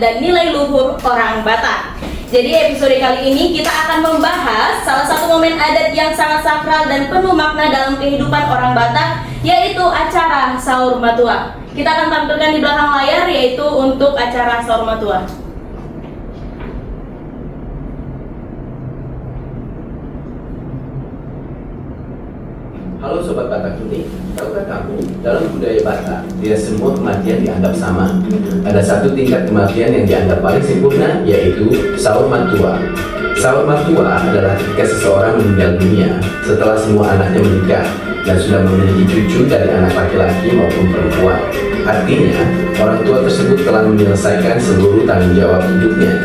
dan nilai luhur orang Batak. Jadi episode kali ini kita akan membahas salah satu momen adat yang sangat sakral dan penuh makna dalam kehidupan orang Batak, yaitu acara Sahur Matua. Kita akan tampilkan di belakang layar yaitu untuk acara Sahur Matua. Halo Sobat Batak Unik, tahukah kamu, dalam budaya Batak, tidak semua kematian dianggap sama. Ada satu tingkat kematian yang dianggap paling sempurna, yaitu Sahur Matua. Sahur Matua adalah ketika seseorang meninggal dunia setelah semua anaknya menikah dan sudah memiliki cucu dari anak laki-laki maupun perempuan. Artinya, orang tua tersebut telah menyelesaikan seluruh tanggung jawab hidupnya.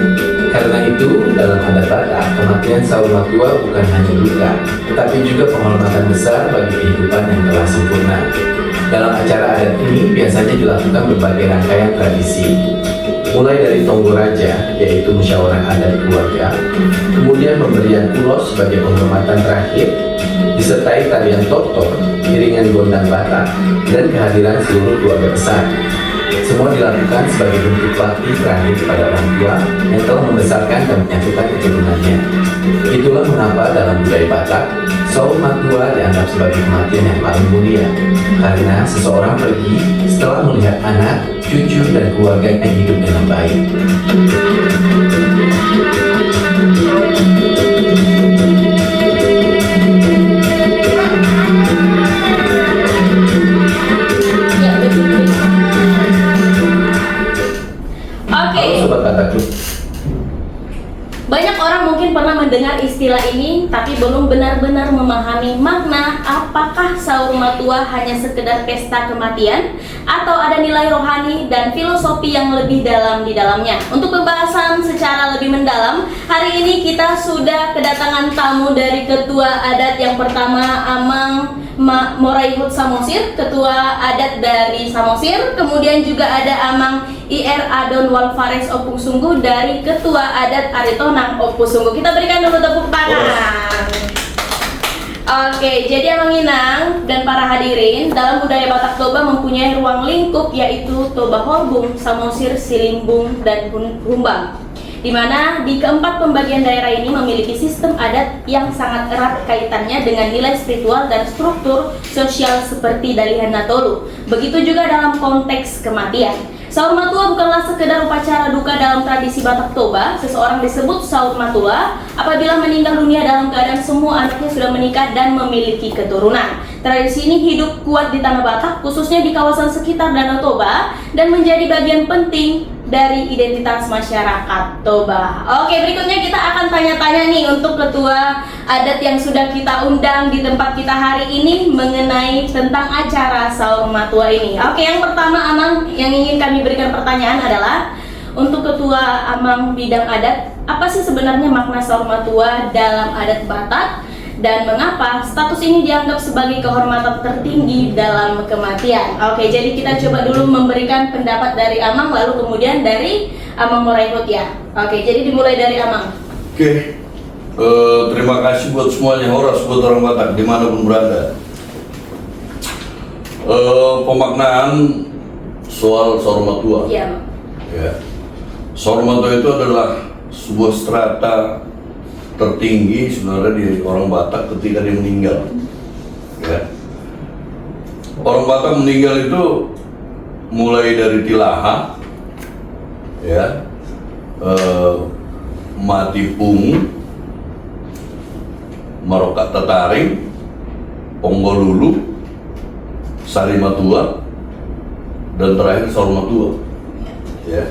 Karena itu, dalam adat Batak, kematian Sahur Matua bukan hanya duka, tetapi juga penghormatan besar bagi kehidupan yang telah sempurna. Dalam acara adat ini biasanya dilakukan berbagai rangkaian tradisi, mulai dari tonggo raja, yaitu musyawarah adat keluarga, kemudian pemberian ulos sebagai penghormatan terakhir, disertai tarian tortor, iringan gondang Batak, dan kehadiran seluruh keluarga besar. Semua dilakukan sebagai bentuk bakti terakhir kepada orang tua yang telah membesarkan dan menyatukan keturunannya. Itulah mengapa dalam budaya Batak, Sahur Matua dianggap sebagai kematian yang paling mulia, karena seseorang pergi setelah melihat anak, cucu, dan keluarganya hidup dengan baik. Sobat Batak. Banyak orang mungkin pernah mendengar istilah ini, tapi belum benar-benar memahami makna apakah Sahur Matua hanya sekedar pesta kematian atau ada nilai rohani dan filosofi yang lebih dalam di dalamnya. Untuk pembahasan secara lebih mendalam, hari ini kita sudah kedatangan tamu dari Ketua Adat yang pertama, Amang Moraihut Samosir, Ketua Adat dari Samosir. Kemudian juga ada Amang IR Adon Walfares Opung Sungguh dari Ketua Adat Aritonang Opung Sungguh. Kita berikan dulu tepuk tangan. Oke, jadi Amang Inang dan para hadirin, dalam budaya Batak Toba mempunyai ruang lingkup yaitu Toba Horbung, Samosir, Silimbung, dan Humbang, di mana di keempat pembagian daerah ini memiliki sistem adat yang sangat erat kaitannya dengan nilai spiritual dan struktur sosial seperti Dalihan Natolu. Begitu juga dalam konteks kematian. Sahur Matua bukanlah sekedar upacara duka dalam tradisi Batak Toba. Seseorang disebut Sahur Matua apabila meninggal dunia dalam keadaan semua anaknya sudah menikah dan memiliki keturunan. Tradisi ini hidup kuat di tanah Batak, khususnya di kawasan sekitar Danau Toba, dan menjadi bagian penting dari identitas masyarakat Toba. Oke, berikutnya kita akan tanya-tanya nih untuk ketua adat yang sudah kita undang di tempat kita hari ini mengenai tentang acara Sahur Matua ini. Oke, yang pertama Amang yang ingin kami berikan pertanyaan adalah untuk ketua Amang bidang adat, apa sih sebenarnya makna Sahur Matua dalam adat Batak? Dan mengapa status ini dianggap sebagai kehormatan tertinggi dalam kematian? Oke, jadi kita coba dulu memberikan pendapat dari Amang, lalu kemudian dari Amang Moraihut ya. Oke, jadi dimulai dari Amang. Oke, terima kasih buat semuanya, horas buat orang Batak dimanapun berada. Pemaknaan soal Sahur Matua. Iya. Ya. Sahur Matua itu adalah sebuah strata tertinggi sebenarnya di orang Batak ketika dia meninggal. Ya. Orang Batak meninggal itu mulai dari tilaha, ya, mati pung, marokat tataring, ponggolulu, sari matua, dan terakhir Sahur Matua. Ya.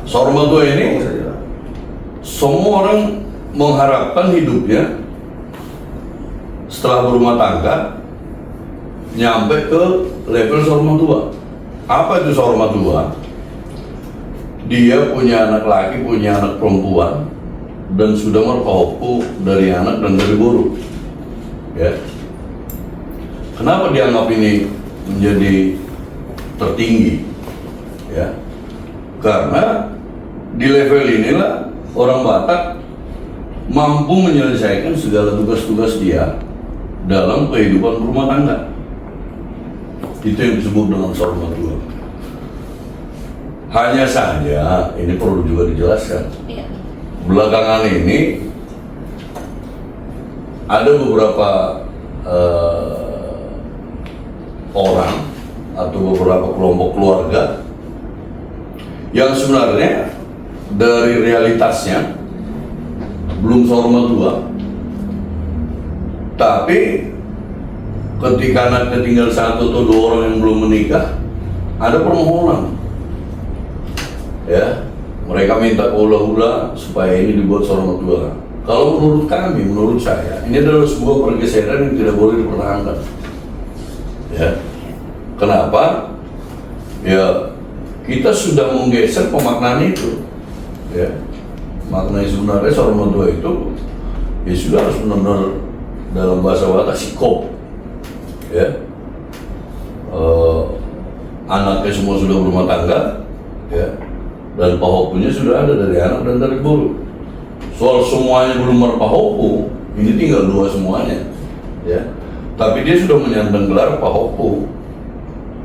Sahur Matua ini semua orang mengharapkan hidupnya setelah berumah tangga nyampe ke level Sahur Matua. Apa itu Sahur Matua? Dia punya anak laki, punya anak perempuan, dan sudah merkohopu dari anak dan dari buru. Ya. Kenapa dianggap ini menjadi tertinggi? Ya. Karena di level inilah orang Batak mampu menyelesaikan segala tugas-tugas dia dalam kehidupan rumah tangga. Itu yang disebut dengan Sahur Matua. Hanya saja ini perlu juga dijelaskan. Iya. Belakangan ini ada beberapa orang atau beberapa kelompok keluarga yang sebenarnya dari realitasnya belum sahur tapi ketika anaknya tinggal 1 atau 2 orang yang belum menikah, ada permohonan, ya, mereka minta ke ula-ula supaya ini dibuat sahur. Kalau menurut kami, menurut saya, ini adalah sebuah pergeseran yang tidak boleh dipertahankan. Ya, kenapa? Ya, kita sudah menggeser pemaknaan itu. Ya, makna sebenarnya sahur itu ya sudah harus benar-benar dalam bahasa Batak sikop. Ya, anaknya semua sudah berumah tangga, ya, dan pahopunya sudah ada dari anak dan dari buru. Soal semuanya belum merpahopu, ini tinggal 2 semuanya, ya. Tapi dia sudah menyandang gelar pahopu.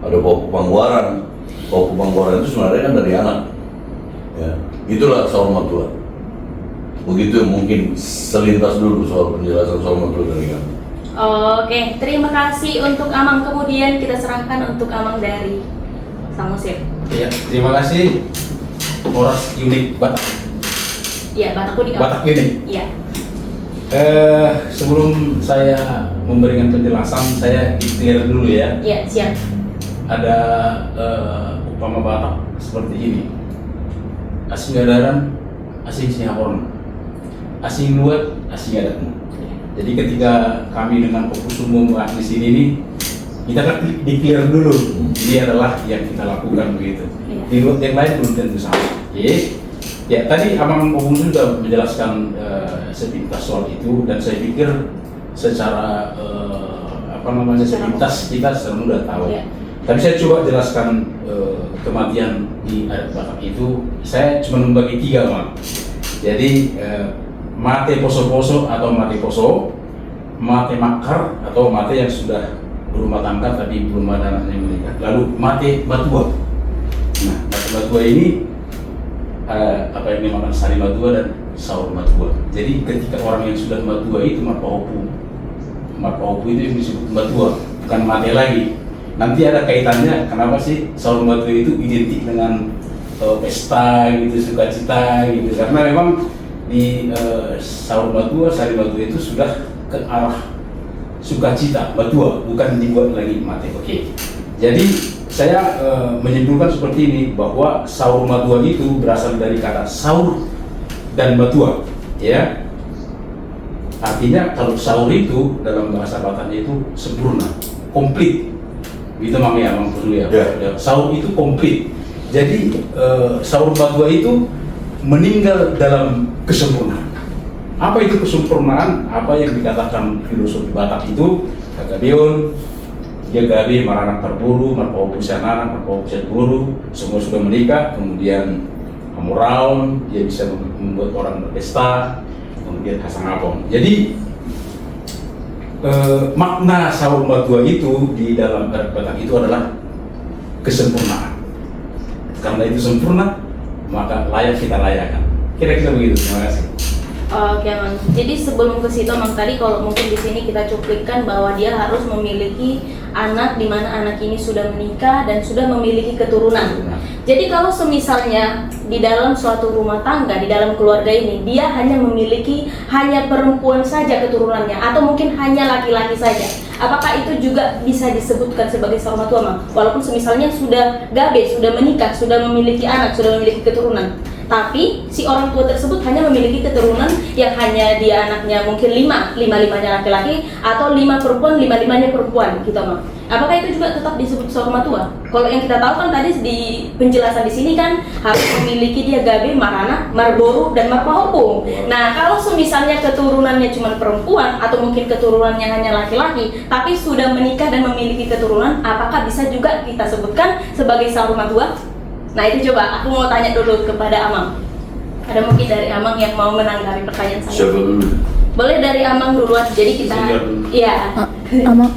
Ada pahopu Pangguaran. Pahopu Pangguaran itu sebenarnya kan dari anak, ya. Itulah sahur matua. Begitu mungkin selintas dulu soal penjelasan sahur matua dari kami. Oke, terima kasih untuk Amang. Kemudian kita serahkan untuk Amang dari Samosir. Ya, terima kasih. Horas unik Batak. Iya, Batak unik. Batak unik. Iya. Sebelum saya memberikan penjelasan, saya clear dulu ya. Iya, siap. Ada upama Batak seperti ini. Asing gadaran, asing Singapura. Asing luar, asing adatmu. Jadi ketika kami dengan fokus umum di sini nih, kita kan di-clear dulu. Ini adalah yang kita lakukan begitu. Iya. Di luar yang lain belum tentu sama. Oke. Ya, tadi Amang Opung sudah menjelaskan sepintas soal itu, dan saya pikir secara sepintas kita sudah tahu. Ya. Tapi saya coba jelaskan kematian di adat Batak itu. Saya cuma membagi 3, Mang. Jadi mate poso-poso atau mate poso, mate makar atau mate yang sudah berumah tangga tapi belum ada anaknya menikah, lalu mate batua. Nah, mate batua ini apa yang dinamakan sari matua dan sahur matua. Jadi ketika orang yang sudah matua itu marpahopu itu yang disebut matua, bukan mate lagi. Nanti ada kaitannya kenapa sih sahur matua itu identik dengan pesta gitu, sukacita gitu, karena memang di sahur matua, sari matua itu sudah ke arah sukacita matua, bukan dibuat lagi mate. Oke. Jadi saya menyimpulkan seperti ini, bahwa sahur matua itu berasal dari kata sahur dan matua, ya. Artinya kalau sahur itu dalam bahasa Batak itu sempurna, komplit. Itu makanya Bang Fuzul ya. Ya. Sahur itu komplit. Jadi sahur matua itu meninggal dalam kesempurnaan. Apa itu kesempurnaan? Apa yang dikatakan filosofi Batak itu? Kagabion, dia gabi maranak terburu, marpahopu siananak, marpahopu siatburu, semua sudah menikah, kemudian amuraun, dia bisa membuat orang berpesta, kemudian kasangapong. Jadi makna sahur matua itu di dalam adat Batak itu adalah kesempurnaan. Karena itu sempurna, maka layak kita layakan. Kira-kira begitu. Terima kasih. Oke, Mang. Jadi sebelum ke situ, Mang, tadi kalau mungkin di sini kita cuplikan bahwa dia harus memiliki anak, di mana anak ini sudah menikah dan sudah memiliki keturunan. Jadi kalau semisalnya di dalam suatu rumah tangga, di dalam keluarga ini, dia hanya memiliki hanya perempuan saja keturunannya, atau mungkin hanya laki-laki saja, apakah itu juga bisa disebutkan sebagai sahur matua, Mang? Walaupun semisalnya sudah gabe, sudah menikah, sudah memiliki anak, sudah memiliki keturunan, tapi si orang tua tersebut hanya memiliki keturunan yang hanya dia anaknya mungkin 5-limanya laki-laki, atau 5 perempuan, 5-limanya perempuan gitu, Mang. Apakah itu juga tetap disebut sahur matua? Kalau yang kita tahu kan tadi di penjelasan di sini kan harus memiliki dia gabe, marana, marboru, dan marpahopu. Nah, kalau misalnya keturunannya cuma perempuan atau mungkin keturunannya hanya laki-laki tapi sudah menikah dan memiliki keturunan, apakah bisa juga kita sebutkan sebagai sahur matua? Nah, itu coba aku mau tanya dulu kepada Amang. Ada mungkin dari Amang yang mau menanggapi pertanyaan saya? Siapa dulu? Boleh dari Amang duluan. Jadi kita, iya. Amang,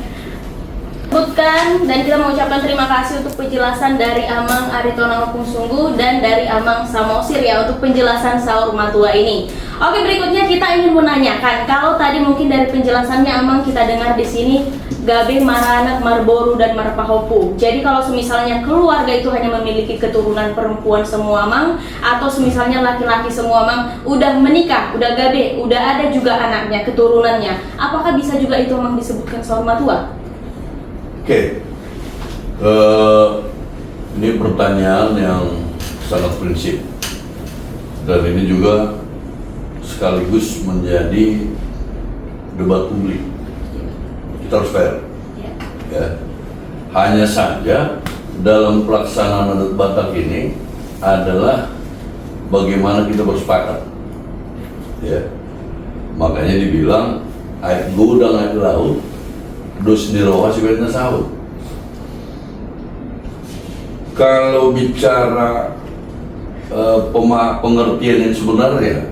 Sebutkan dan kita mengucapkan terima kasih untuk penjelasan dari Amang Aritonang Sungguh dan dari Amang Samosir ya untuk penjelasan sahur matua ini. Oke, berikutnya kita ingin menanyakan, kalau tadi mungkin dari penjelasannya Amang kita dengar di sini Gabe Maranak Marboru dan Marpahopu. Jadi kalau semisalnya keluarga itu hanya memiliki keturunan perempuan semua Amang, atau semisalnya laki-laki semua Amang udah menikah, udah Gabe, udah ada juga anaknya, keturunannya, apakah bisa juga itu Amang disebutkan sahur matua? Oke. Ini pertanyaan yang sangat prinsip dan ini juga sekaligus menjadi debat publik. Kita harus fair. Ya. Hanya saja dalam pelaksanaan adat Batak ini adalah bagaimana kita bersepakat. Ya. Makanya dibilang air gudang air laut dos niroha sebenarnya sahur. Kalau bicara pengertian yang sebenarnya,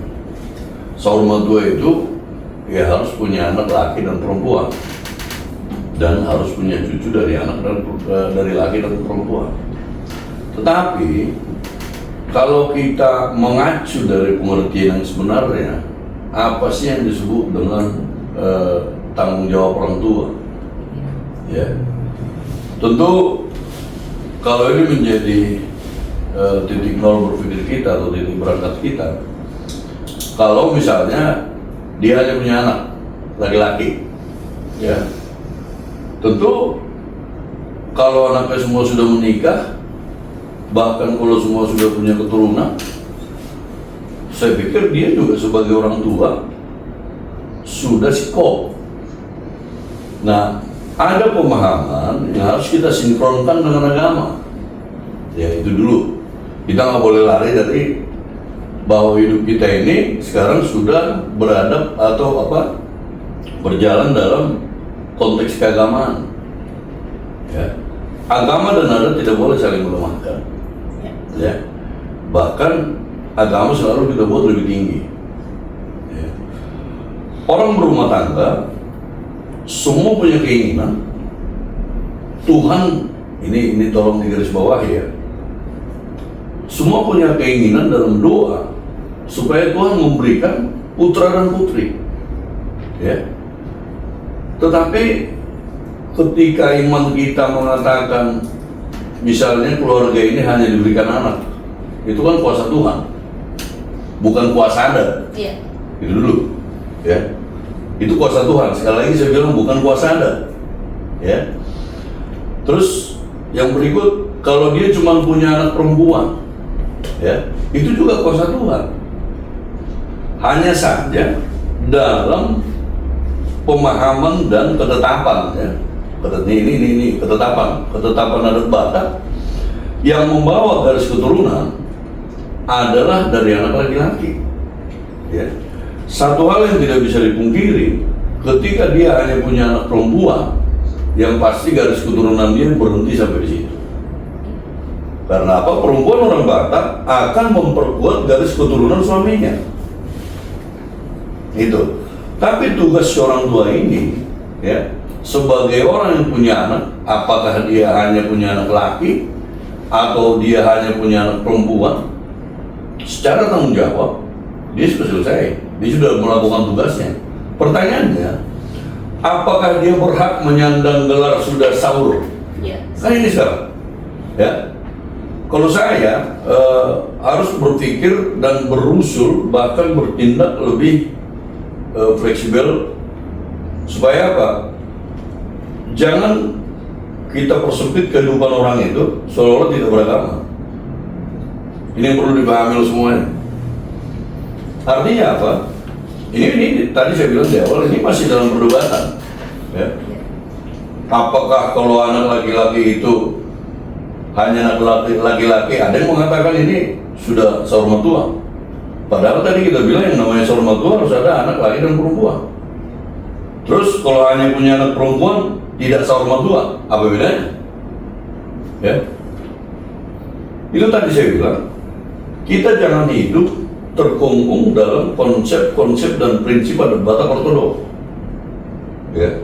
sahur matua itu ya harus punya anak laki dan perempuan, dan harus punya cucu dari anak dan dari laki dan perempuan. Tetapi kalau kita mengacu dari pengertian yang sebenarnya, apa sih yang disebut dengan tanggung jawab orang tua? Ya, tentu kalau ini menjadi titik nol berpikir kita atau titik berangkat kita, kalau misalnya dia hanya punya anak laki-laki, ya, tentu kalau anaknya semua sudah menikah, bahkan kalau semua sudah punya keturunan, saya pikir dia juga sebagai orang tua sudah sikap. Nah, ada pemahaman yang harus kita sinkronkan dengan agama. Ya itu dulu. Kita nggak boleh lari dari bahwa hidup kita ini sekarang sudah beradab atau berjalan dalam konteks keagamaan. Ya. Agama dan adat tidak boleh saling melemahkan. Ya. Bahkan agama selalu kita buat lebih tinggi. Ya. Orang berumah tangga semua punya keinginan. Tuhan ini tolong digaris bawah ya. Semua punya keinginan dalam doa supaya Tuhan memberikan putra dan putri. Ya. Tetapi ketika iman kita mengatakan misalnya keluarga ini hanya diberikan anak, itu kan kuasa Tuhan, bukan kuasa Anda. Iya. Itu dulu, ya. Itu kuasa Tuhan. Sekali lagi saya bilang bukan kuasa Anda. Ya. Terus yang berikut, kalau dia cuma punya anak perempuan, ya, itu juga kuasa Tuhan. Hanya saja dalam pemahaman dan ketetapan, ya. Ini ketetapan adat Batak yang membawa garis keturunan adalah dari anak laki-laki. Ya. Satu hal yang tidak bisa dipungkiri, ketika dia hanya punya anak perempuan, yang pasti garis keturunan dia berhenti sampai di situ. Karena apa? Perempuan orang Batak akan memperkuat garis keturunan suaminya. Itu. Tapi tugas seorang tua ini, ya, sebagai orang yang punya anak, apakah dia hanya punya anak laki atau dia hanya punya anak perempuan, secara tanggung jawab dia sudah selesai, dia sudah melakukan tugasnya. Pertanyaannya, apakah dia berhak menyandang gelar sudah sahur? Ya. Kan ini sekarang, ya. Kalau saya harus berpikir dan berusul, bahkan bertindak lebih fleksibel, supaya apa? Jangan kita persempit kehidupan orang itu seolah-olah tidak beragama. Ini yang perlu dipahami oleh semuanya. Artinya apa? Ini tadi saya bilang di awal, ini masih dalam perdebatan. Ya. Apakah kalau anak laki-laki itu hanya anak laki-laki? Ada yang mengatakan ini sudah sahur matua. Padahal tadi kita bilang yang namanya sahur matua harus ada anak laki dan perempuan. Terus kalau hanya punya anak perempuan tidak sahur matua, apa bedanya? Ya. Itu tadi saya bilang, kita jangan hidup terkungkung dalam konsep-konsep dan prinsip adat Batak Ortodoks. Ya.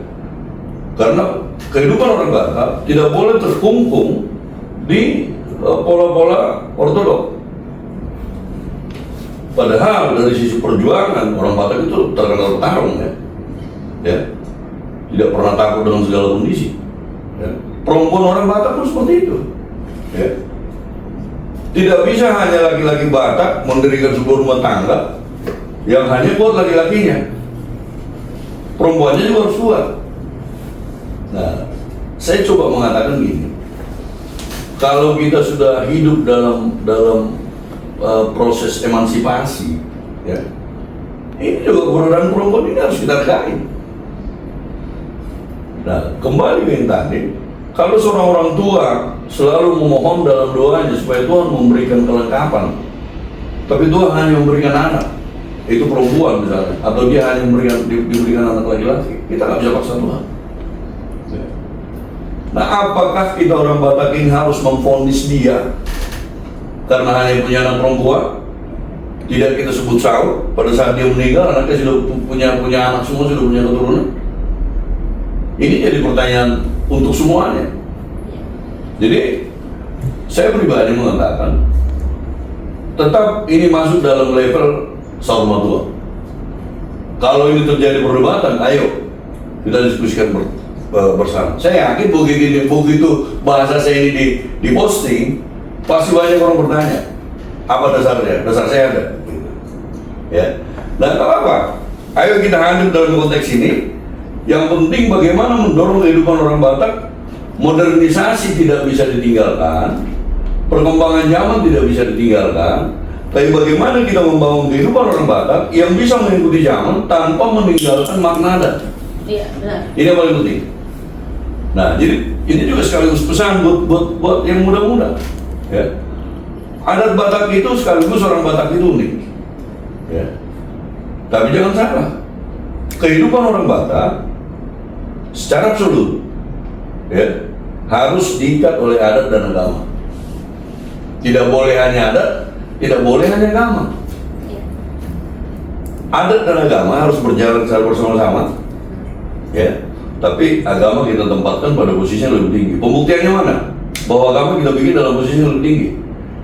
Karena kehidupan orang Batak tidak boleh terkungkung di pola-pola ortodok. Padahal dari sisi perjuangan orang Batak itu terkenal petarung ya, tidak pernah takut dengan segala kondisi. Ya. Perempuan orang Batak pun seperti itu. Ya. Tidak bisa hanya laki-laki Batak mendirikan sebuah rumah tangga yang hanya buat laki-lakinya. Perempuannya juga harus kuat. Nah, saya coba mengatakan gini, kalau kita sudah hidup dalam proses emansipasi, ya, ini juga keberadaan perempuan ini harus kita hargai. Nah, kembali ke yang tadi, kalau seorang orang tua selalu memohon dalam doanya supaya Tuhan memberikan kelengkapan, tapi Tuhan hanya memberikan anak, itu perempuan misalnya, atau dia hanya diberikan anak laki-laki, kita nggak bisa paksa Tuhan. Nah, apakah kita orang Batak ini harus memvonis dia karena hanya punya anak perempuan? Tidak kita sebut saud pada saat dia meninggal, anaknya sudah punya anak semua, sudah punya keturunan. Ini jadi pertanyaan untuk semuanya. Jadi saya pribadi mengatakan tetap ini masuk dalam level saud matua. Kalau ini terjadi perdebatan, ayo kita diskusikan bersama. Saya yakin begitu bahasa saya ini diposting, pasti banyak orang bertanya, apa dasarnya? Dasar saya ada. Ya. Dan apa? Ayo kita hadir dalam konteks ini. Yang penting bagaimana mendorong kehidupan orang Batak. Modernisasi tidak bisa ditinggalkan, perkembangan zaman tidak bisa ditinggalkan. Tapi bagaimana kita membangun kehidupan orang Batak yang bisa mengikuti zaman tanpa meninggalkan makna adat. Iya, benar. Ini yang paling penting. Nah, jadi ini juga sekaligus pesan buat yang muda-muda. Ya. Adat Batak itu sekaligus orang Batak itu unik. Ya. Tapi jangan salah, kehidupan orang Batak secara absolut, ya, harus diikat oleh adat dan agama. Tidak boleh hanya adat, tidak boleh hanya agama. Iya. Adat dan agama harus berjalan secara bersama-sama, ya. Tapi agama kita tempatkan pada posisi yang lebih tinggi. Pembuktiannya mana? Bahwa agama kita bikin dalam posisi yang lebih tinggi.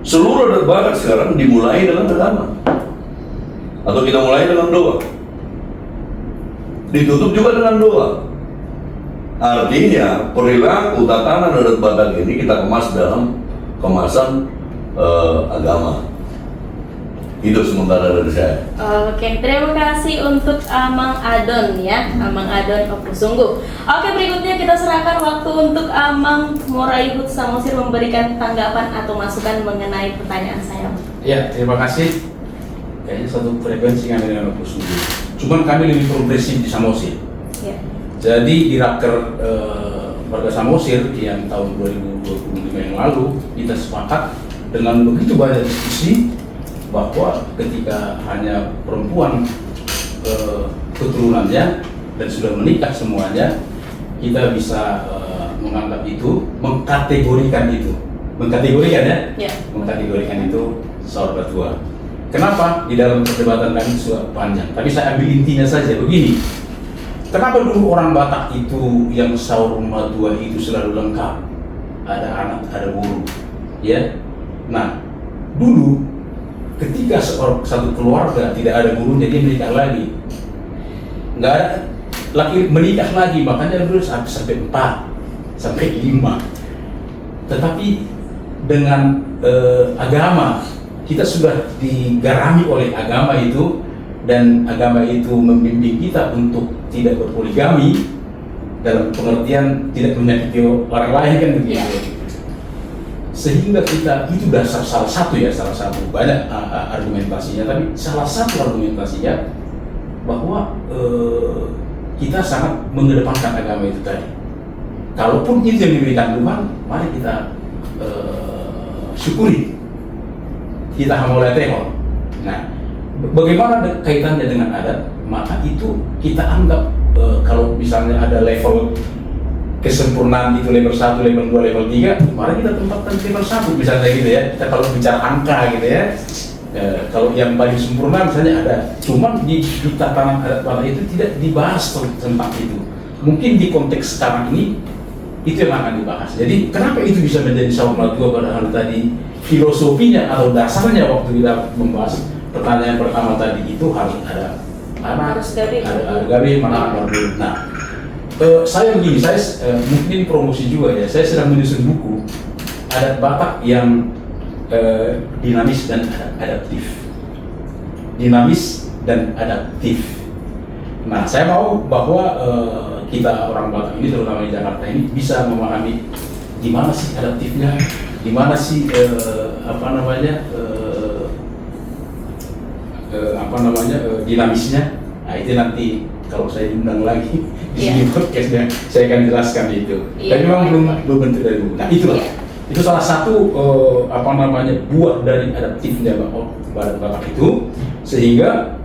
Seluruh adat Batak sekarang dimulai dengan agama, atau kita mulai dengan doa, ditutup juga dengan doa. Artinya perilaku tatanan adat Batak ini kita kemas dalam kemasan agama. Itu sementara dari saya. Oke, terima kasih untuk Amang Adon ya, Amang Adon Opusungguh. Oke, berikutnya kita serahkan waktu untuk Amang Moraihut Samosir memberikan tanggapan atau masukan mengenai pertanyaan saya. Ya, terima kasih. Kayaknya satu frekuensi kami dengan Opusungguh. Cuman kami lebih progresif di Samosir. Ya. Jadi di Raker warga Samosir yang tahun 2025 yang lalu kita sepakat dengan begitu banyak diskusi bahwa ketika hanya perempuan keturunannya dan sudah menikah semuanya, kita bisa menganggap itu, mengkategorikan ya, Ya. mengkategorikan itu saud matua. Kenapa? Di dalam perdebatan kami sudah panjang, tapi saya ambil intinya saja begini. Kenapa dulu orang Batak itu yang saud matua itu selalu lengkap, ada anak, ada guru, ya. Nah, dulu ketika satu keluarga tidak ada gurunya, dia menikah lagi, nggak ada laki menikah lagi, makanya dulu sampai 4 sampai 5. Tetapi dengan agama, kita sudah digarami oleh agama itu, dan agama itu membimbing kita untuk tidak berpoligami dalam pengertian tidak menyakiti orang lain kan begitu. Ya. Sehingga kita itu dasar salah satu banyak argumentasinya, tapi salah satu argumentasinya bahwa kita sangat mengedepankan agama itu tadi. Kalaupun itu yang diberikan Tuhan, mari kita syukuri, kita mulai tengok. Nah, bagaimana kaitannya dengan adat? Maka itu kita anggap kalau misalnya ada level kesempurnaan itu level 1, level 2, level 3, mari kita tempatkan level 1 misalnya gitu ya. Kita kalau bicara angka gitu ya, kalau yang paling sempurna misalnya ada, cuman di tatanan adat Batak itu tidak dibahas tentang itu. Mungkin di konteks sekarang ini itu yang akan dibahas. Jadi kenapa itu bisa menjadi saurmatua, padahal tadi filosofinya atau dasarnya waktu kita membahas pertanyaan pertama tadi itu harus ada anak, Harus gabe. ada gabe, mana ada. Nah, saya begini, saya mungkin ini promosi juga ya. Saya sedang menyusun buku adat Batak yang dinamis dan adaptif. Dinamis dan adaptif. Nah, saya mau bahwa kita orang Batak ini, terutama di Jakarta ini, bisa memahami di mana sih adaptifnya, di mana sih dinamisnya. Nah, itu nanti kalau saya diundang lagi di sini podcastnya, saya akan jelaskan itu. Iya. Tapi memang belum bentuk dari buku. Nah, itulah. Itu salah satu buah dari adaptifnya Batak itu, sehingga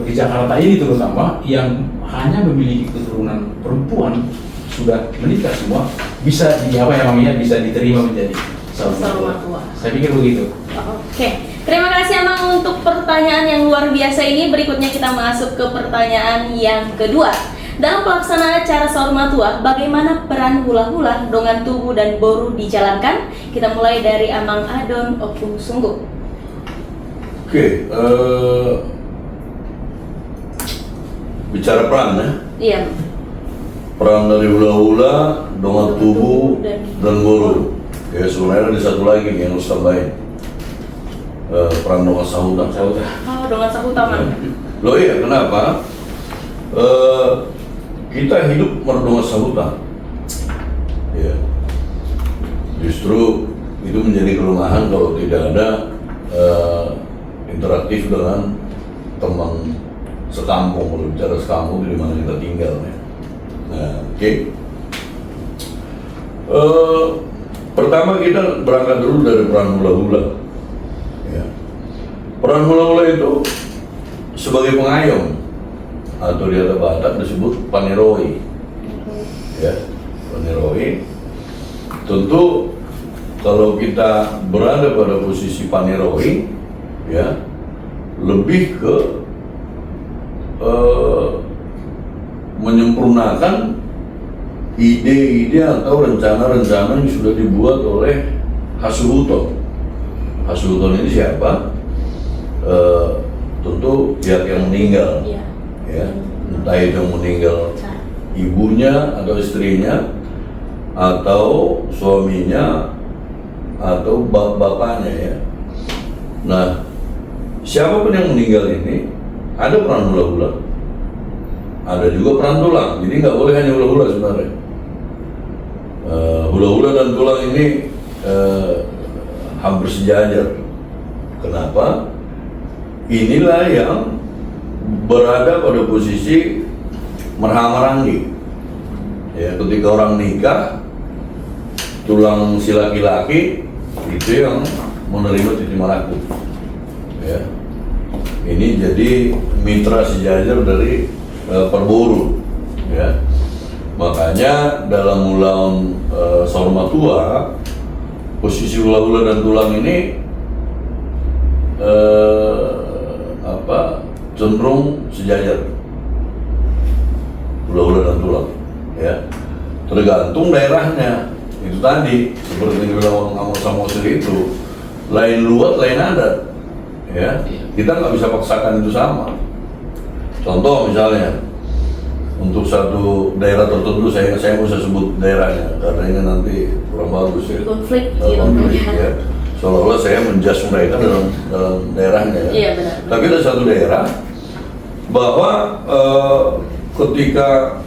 di Jakarta ini terutama yang hanya memiliki keturunan perempuan sudah menikah semua bisa bisa diterima menjadi saurmatua. Saya pikir begitu. Oke, terima kasih Amang untuk pertanyaan yang luar biasa ini. Berikutnya kita masuk ke pertanyaan yang kedua. Dalam pelaksanaan acara saurmatua, bagaimana peran hula-hula, dongan tubuh dan boru dijalankan? Kita mulai dari Amang Adon Opung Sungguh. Oke, bicara peran ya. Iya. Peran dari hula-hula, dongan tubuh, dan boru. Ya sebenarnya ada satu lagi yang harus tambahin. Peran dongan sahuta. Oh, dongan sahuta man. Loh iya, kenapa? Kita hidup berdongan sahuta. Ya. Justru itu menjadi kelemahan kalau tidak ada interaktif dengan teman sekampung. Kalau bicara sekampung di mana kita tinggal ya. Nah, oke. Pertama kita berangkat dulu dari peran hula-hula. Ya. Peran hula-hula itu sebagai pengayom atau di atas Batak disebut paneroi. Ya, paneroi. Tentu kalau kita berada pada posisi paneroi, ya, lebih ke menyempurnakan ide-ide atau rencana-rencana yang sudah dibuat oleh Hasuhuton. Hasuhuton ini siapa? Tentu pihak yang meninggal. Iya. Ya, entah itu yang meninggal ibunya atau istrinya atau suaminya atau bapaknya ya. Nah, siapapun yang meninggal ini ada peran hula-hula, ada juga peran tulang. Jadi nggak boleh hanya hula-hula sebenarnya. Hula-hula dan tulang ini hampir sejajar. Kenapa? Inilah yang berada pada posisi merhamarangi. Ya, ketika orang nikah, tulang si laki-laki itu yang menerima titi maraku. Ya. Ini jadi mitra sejajar dari perburu. Ya. Makanya dalam ulang saurmatua, posisi hula-hula dan tulang ini cenderung sejajar, hula-hula dan tulang, ya. Tergantung daerahnya. Itu tadi seperti yang dibilang Amor Samosir itu, lain luat, lain adat, ya. Kita nggak bisa paksakan itu sama. Contoh misalnya, untuk satu daerah tertentu, saya nggak usah sebut daerahnya karena ini nanti kurang bagus ya. Konflik, Ya. Seolah-olah saya menjudge mereka dalam daerahnya ya. Iya, benar. Tapi ada satu daerah bahwa ketika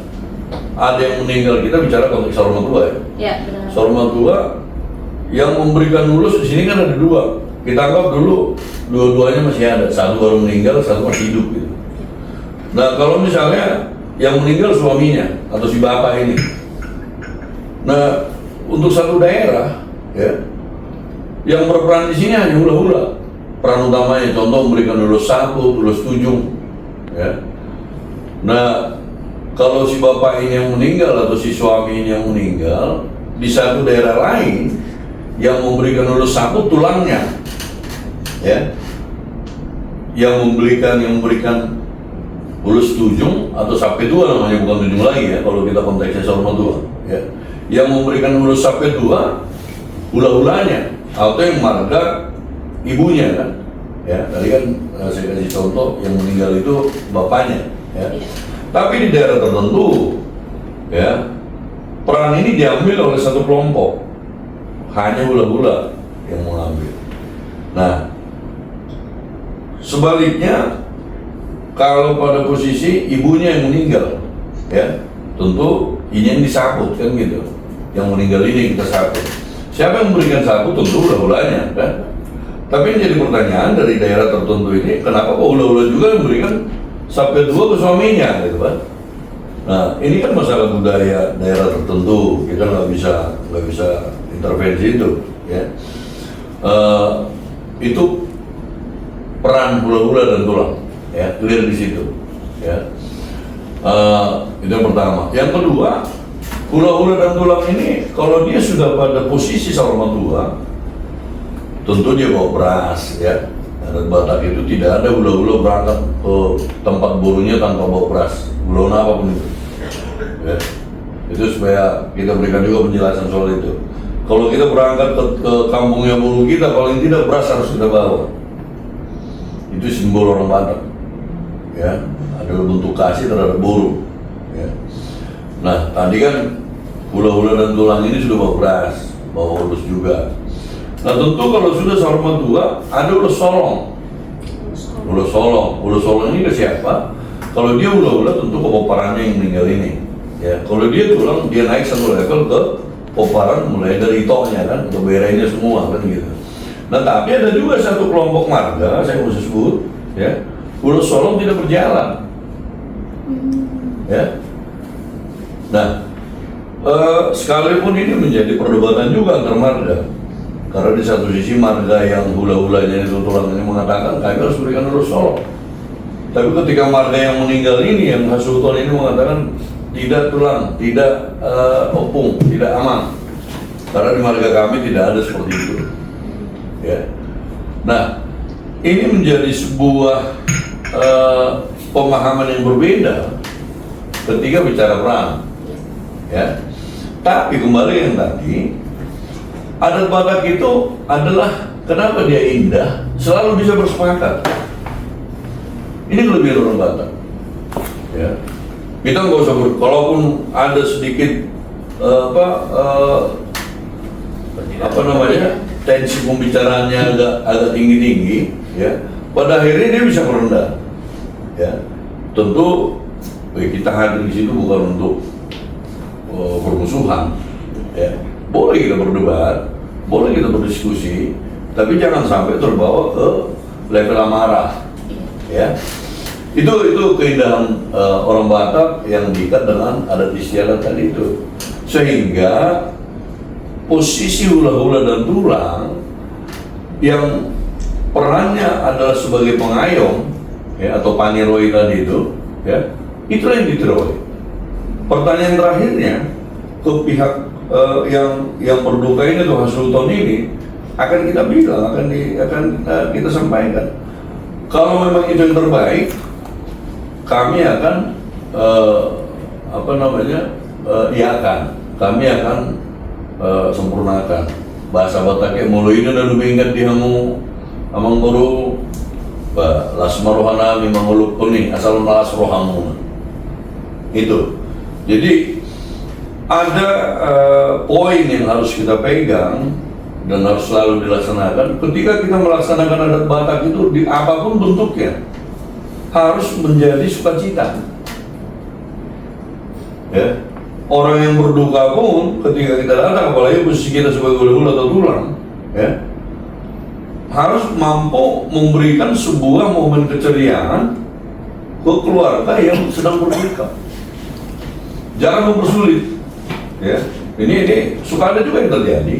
ada yang meninggal, kita bicara konteks saurmatua ya. Iya, benar. Saurmatua yang memberikan lulus di sini kan ada dua. Kita anggap dulu dua-duanya masih ada, satu baru meninggal, satu masih hidup gitu. Nah, kalau misalnya yang meninggal suaminya atau si bapak ini. Nah, untuk satu daerah ya, yang berperan di sini hanya hula-hula. Peran utamanya contoh memberikan lulus sapu, lulus tujung, ya. Nah, kalau si bapak ini yang meninggal atau si suami ini yang meninggal, di satu daerah lain yang memberikan lulus sapu tulangnya, ya. Yang memberikan lulus tujung atau sapu tua namanya, bukan tujung lagi ya. Kalau kita konteksnya saurmatua, ya. yang memberikan hulu sampai 2 hula-hulanya atau yang marga ibunya kan. Ya, tadi kan saya kasih contoh yang meninggal itu bapaknya ya. Tapi di daerah tertentu ya, peran ini diambil oleh satu kelompok, hanya hula-hula yang mengambil. Nah, sebaliknya kalau pada posisi ibunya yang meninggal ya, tentu ini yang disabut kan gitu. Yang meninggal ini kita sabut. Siapa yang memberikan sabut? Tentu hula-hulanya kan. Tapi yang jadi pertanyaan dari daerah tertentu ini, kenapa kok hula-hula juga memberikan sampai 2 ke suaminya gitu kan? Nah, ini kan masalah budaya daerah tertentu, kita nggak bisa intervensi itu, ya. Itu peran hula-hula dan tulang, ya, clear di situ, ya. Itu yang pertama. Yang kedua, hula-hula dan tulang ini kalau dia sudah pada posisi saurma tua, tentu dia bawa beras, ya. Adat Batak itu tidak ada hula-hula berangkat ke tempat burunya tanpa bawa beras, belum apapun itu. Ya. Itu supaya kita berikan juga penjelasan soal itu. Kalau kita berangkat ke kampungnya buru kita, paling tidak beras harus kita bawa. Itu simbol orang Batak. Ya, adalah bentuk kasih terhadap buru. Ya. Nah, tadi kan hula-hula dan tulang ini sudah bawa beras, bawa ulus juga. Nah, tentu kalau sudah saurma tua, ada ulus solong. Ulus solong ini ke siapa? Kalau dia hula-hula tentu ke poparannya yang meninggal ini. Ya, kalau dia tulang, dia naik satu level ke poparan mulai dari tohnya kan, ke berenya semua kan gitu. Nah, tapi ada juga satu kelompok marga, saya mau sebut, ya, ulus solong tidak berjalan. Ya. Nah, sekalipun ini menjadi perdebatan juga antar marga. Karena di satu sisi marga yang hula-hulanya itu tulang ini mengatakan kami harus berikan ulus solong. Tapi ketika marga yang meninggal ini, yang Hasultan ini mengatakan tidak tulang, tidak opung, tidak aman. Karena di marga kami tidak ada seperti itu. Ya. Nah, ini menjadi sebuah pemahaman yang berbeda ketika bicara perang. Ya. Tapi kembali yang tadi, adat Batak itu adalah kenapa dia indah, selalu bisa bersepakat. Ini kelebihan orang Batak. Ya. Kita nggak usah kalaupun ada sedikit tensi pembicaraannya agak tinggi, ya. Pada akhirnya dia bisa merendah. Ya. Tentu kita hadir di situ bukan untuk bermusuhan. Ya. Boleh kita berdebat, boleh kita berdiskusi, tapi jangan sampai terbawa ke level amarah. Ya. Itu keindahan orang Batak yang diikat dengan adat istiadat tadi itu. Sehingga posisi hula-hula dan tulang yang perannya adalah sebagai pengayom, ya, atau paniroi tadi itu, ya, itulah yang diteroi. Pertanyaan terakhirnya ke pihak yang berduka ini atau Hasultan ini akan kita bilang, akan kita sampaikan. Kalau memang itu yang terbaik, kami akan kami akan sempurnakan. Bahasa Bataknya mulai ini dan lebih di hamu amang baru lasmarohana memang uluk kuning asal malas rohamu itu. Jadi ada poin yang harus kita pegang dan harus selalu dilaksanakan ketika kita melaksanakan adat Batak itu di apapun bentuknya, harus menjadi sukacita. Ya, orang yang berduka pun ketika kita datang, apalagi posisi kita sebagai hula-hula atau tulang, ya, harus mampu memberikan sebuah momen keceriaan ke keluarga yang sedang berduka. Jangan mempersulit. Ya, ini suka ada juga yang terjadi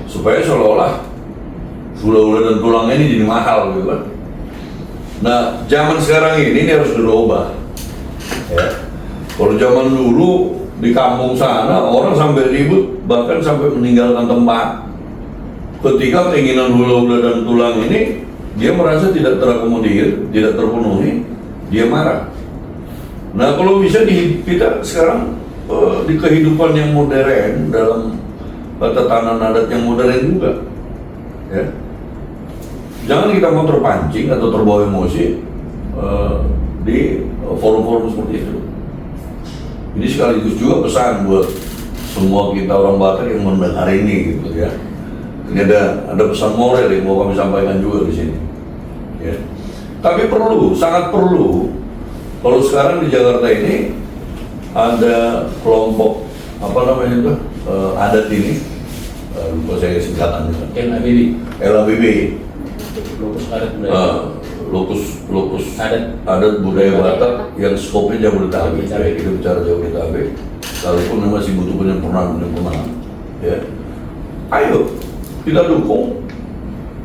supaya seolah-olah hula-hula dan tulang ini jadi mahal gitu kan. Nah, zaman sekarang ini harus dirubah. Ya. Kalau zaman dulu di kampung sana orang sampai ribut bahkan sampai meninggalkan tempat. Ketika keinginan hula-hula dan tulang ini dia merasa tidak terakomodir, tidak terpenuhi, dia marah. Nah, kalau bisa kita sekarang di kehidupan yang modern, dalam tatanan adat yang modern juga, ya. Jangan kita mau terpancing atau terbawa emosi di forum-forum seperti itu. Ini sekaligus juga pesan buat semua kita orang Batak yang mendengar ini, gitu ya. Ini ada pesan moral yang mau kami sampaikan juga di sini. Ya. Tapi perlu, sangat perlu. Kalau sekarang di Jakarta ini ada kelompok apa namanya itu adat ini, lupa saya singkatannya. LABB. Lokus adat budaya. Lokus Adat budaya Batak yang skopnya Jabodetabek. Kita bicara Jabodetabek, walaupun masih butuh penyempurnaan. Ya. Ayo kita dukung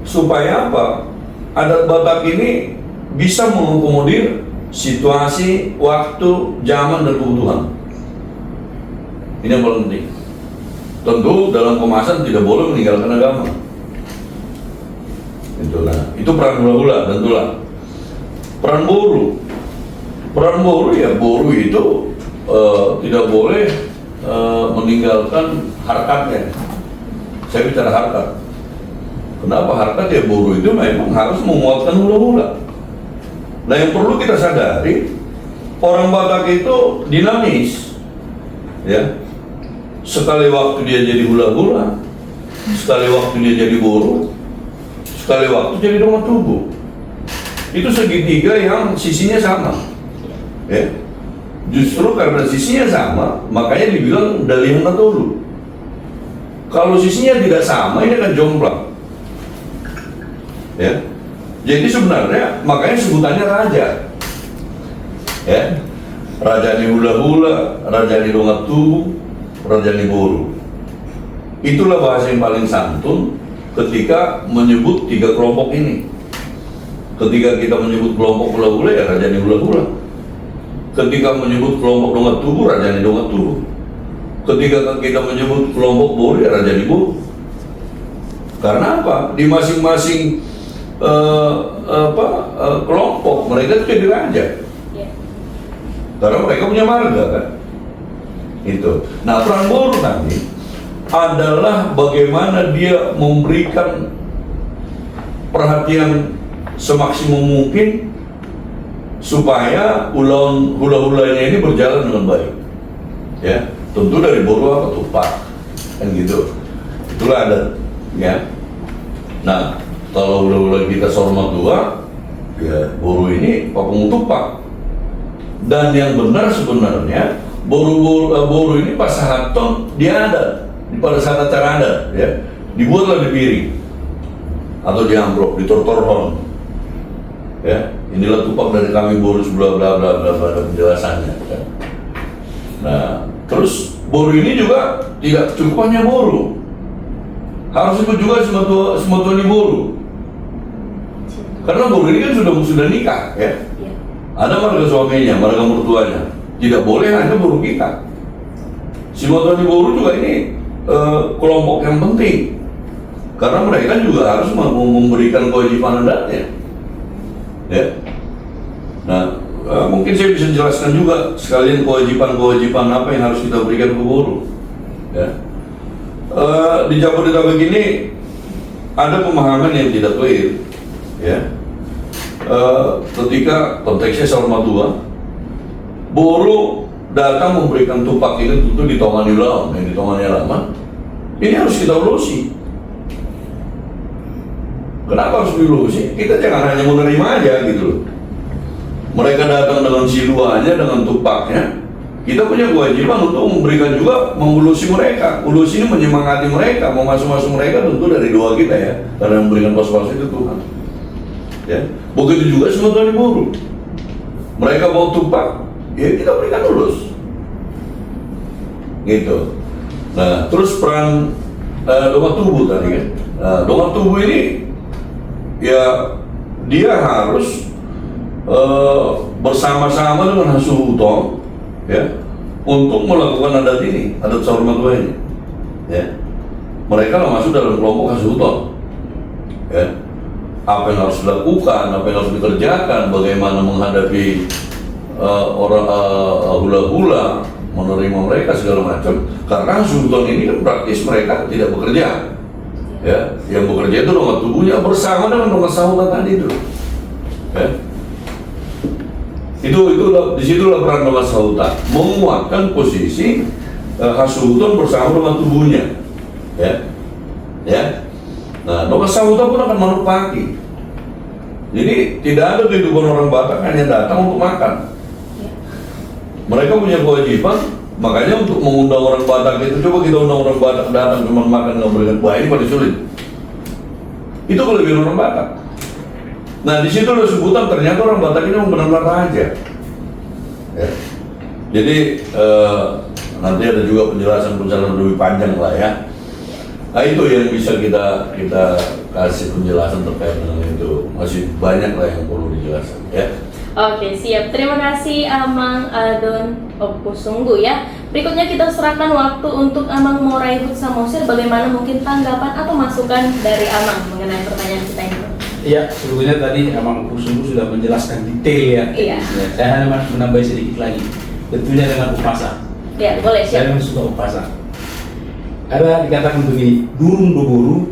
supaya apa? Adat Batak ini bisa mengakomodir situasi, waktu, zaman, dan kebutuhan. Ini yang paling penting. Tentu dalam kemasan tidak boleh meninggalkan agama. Itu peran hula-hula, tentulah. Peran boru ya, boru itu tidak boleh meninggalkan harkatnya. Saya bicara harkat. Kenapa harkat? Ya boru itu memang harus menguatkan hula-hula. Nah, yang perlu kita sadari, orang Batak itu dinamis, ya. Sekali waktu dia jadi hula-hula, sekali waktu dia jadi boru, sekali waktu jadi dongeng tubuh. Itu segitiga yang sisinya sama, ya. Justru karena sisinya sama, makanya dibilang dalihan natulu. Kalau sisinya tidak sama, ini akan jomplang, ya. Jadi sebenarnya makanya sebutannya raja, ya. Raja ni hula-hula, raja ni dongeng tubuh, raja ni boru. Itulah bahasa yang paling santun ketika menyebut tiga kelompok ini. Ketika kita menyebut kelompok hula-hula, ya raja ni hula-hula. Ketika menyebut kelompok dongeng tubuh, raja ni dongeng tubuh. Ketika kita menyebut kelompok boru, ya raja ni boru. Karena apa? Di masing-masing kelompok mereka itu jadi raja, karena mereka punya marga, kan. Itu. Nah, peran boru nanti adalah bagaimana dia memberikan perhatian semaksimum mungkin supaya hula-hulanya ini berjalan dengan baik, ya. Tentu dari boru apa tupak, kan gitu. Itulah adat, ya. Nah, kalau hula-hula kita Sorma Tua, ya boru ini papung tupak. Dan yang benar sebenarnya boru ini pas sahaton dia ada pada saat acara adat, ya, dibuatlah di piring atau di amplop, di tortorhon, ya. Inilah tupak dari kami boru sebelah bla bla bla bla, ada penjelasannya, ya. Nah, terus boru ini juga tidak cukup hanya boru, harus ikut juga semua tua di boru. Karena boru ini kan sudah nikah, ya. Ada marga suaminya, marga mertuanya. Tidak boleh hanya boru kita. Si Motoni Boru juga ini kelompok yang penting. Karena mereka juga harus memberikan kewajiban adatnya, ya. Nah, mungkin saya bisa jelaskan juga sekalian kewajiban apa yang harus kita berikan ke boru, ya. Di Jabodetabek ini ada pemahaman yang tidak clear, ya. Ketika konteksnya Sorma Tua, boru datang memberikan tupak ini tentu ditongani lawan, yang ditongani lama, ini harus kita urusi. Kenapa harus diurusi? Kita jangan hanya menerima aja gitu loh. Mereka datang dengan siluanya, dengan tupaknya. Kita punya kewajiban untuk memberikan juga, mengulusi mereka. Ulusi ini menyemangati mereka, mau masuk mereka tentu dari doa kita, ya, karena memberikan pas-pas itu Tuhan, ya. Begitu juga semua Tuhan boru. Mereka mau tupak, ya kita berikan lulus, gitu. Nah, terus peran dongeng tubuh tadi, kan. Nah, dongeng tubuh ini, ya dia harus bersama-sama dengan Hasuhuton, ya, untuk melakukan adat ini, adat Sorma Tua ini, ya. Mereka lah masuk dalam kelompok Hasuhuton, ya. Apa yang harus dilakukan, apa yang harus dikerjakan, bagaimana menghadapi orang hula-hula, menerima mereka segala macam, karena sultan ini kan praktis mereka tidak bekerja, ya, yang bekerja itu nomor tubuhnya bersama dengan nomor sahuta tadi itu, ya. Disitulah peran nomor sahuta menguatkan posisi sultan bersama dengan tubuhnya, ya. Nah, nomor sahuta pun akan menepati. Jadi tidak ada kehidupan orang Batak hanya datang untuk makan. Mereka punya kewajiban, makanya untuk mengundang orang Batak itu, coba kita undang orang Batak datang cuma makan nggak berikan, wah ini paling sulit. Itu kelebihan orang Batak. Nah di situ ada sebutan ternyata orang Batak ini benar-benar raja. Ya. Jadi nanti ada juga penjelasan lebih panjang lah ya. Nah itu yang bisa kita kasih penjelasan terkait dengan itu. Masih banyak lah yang perlu dijelaskan ya. Oke, siap. Terima kasih Amang Adon Opusunggu ya. Berikutnya kita serahkan waktu untuk Amang Moraibut Samosir. Bagaimana mungkin tanggapan atau masukan dari Amang mengenai pertanyaan kita ini? Iya, sebetulnya tadi Amang Opusunggu sudah menjelaskan detail ya. Iya. Saya hanya menambah sedikit lagi. Tentunya dengan upasa. Ya, boleh Saya siap. memang suka upasa. Ada dikatakan begini, durung do boru,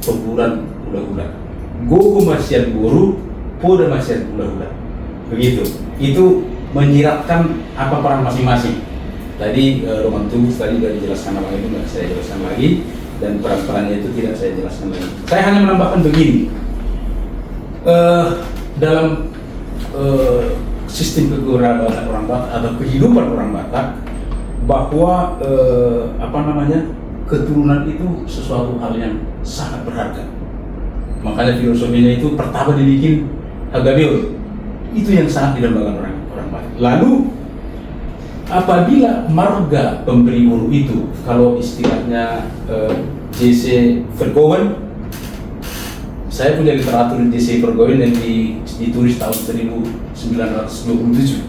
perbulan ulah-ulah. Gogo masian boru, poda masian ulah-ulah. Begitu. Itu menyiratkan apa peran masing-masing. Tadi Roman Tubuh tadi sudah dijelaskan apa itu, nggak saya jelaskan lagi, dan peran-perannya itu tidak saya jelaskan lagi. Saya hanya menambahkan begini, dalam sistem kekerabatan orang Batak atau kehidupan orang Batak, bahwa keturunan itu sesuatu hal yang sangat berharga. Makanya filosofinya itu pertama dibikin Agabeon. Itu yang sangat didambakan orang Batak. Lalu apabila marga pemberi boru itu, kalau istilahnya J.C. Vergoen, saya punya literatur J.C. Vergoen yang ditulis tahun 1927